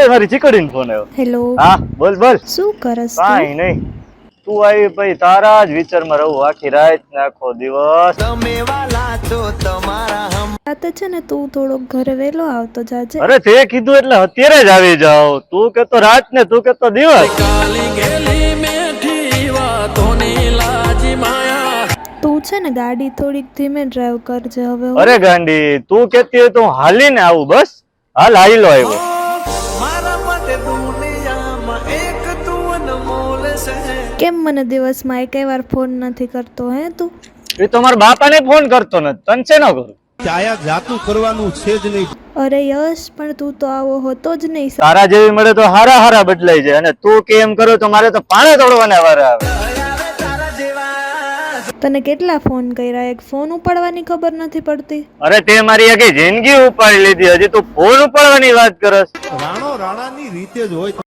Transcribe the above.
એ મારી ચીકડીનો ફોન આવ્યો. હેલો. હા બોલ બોલ. શું કરસ કાઈ નહીં. તું આવી ભાઈ તારા જ વિચારમાં રહું આખી રાત ને આખો દિવસ. તમે વાલા છો તમારા હમ આ તો છે ને તું થોડોક ઘરે વેલો આવતો જાજે. અરે તે કીધું એટલે અત્યારે જ આવી જાવ. તું કેતો રાત ને તું કેતો દિવસ. કાલી ગેલી મેઠી વાતોની લાજી માયા તું છે ને ગાડી થોડીક ધીમે ડ્રાઈવ કરજે હવે. અરે ગાંડી તું કેતી હોય તો હું હાલીને આવું બસ. હાલ હાઈલો આવ્યો. મારા માટે દુનિયામાં એક તું અનમોલ છે. કેમ મને દિવસમાં એકેય વાર ફોન નથી કરતો હે તું? એ તો મારા બાપાને ફોન કરતો નથી. તને છે ન કરું. આયા જાતું કરવાનું છે જ નહીં. અરે યશ પણ તું તો આવો હોતો જ નહીં. તારા જેવી મળે તો હારા હારા બદલાઈ જાય અને તું કેમ કરો તો મારે તો પાણે તોડવાના વારા આવે. તારા જેવા તને કેટલા ફોન કર્યા, એક ફોન ઉપાડવાની ખબર નથી પડતી. અરે તે મારી આખી જિંદગી ઉપાડી લીધી, હજી તું ફોન ઉપાડવાની વાત કરસ. રાણો રાણાની રીતે જ હોય.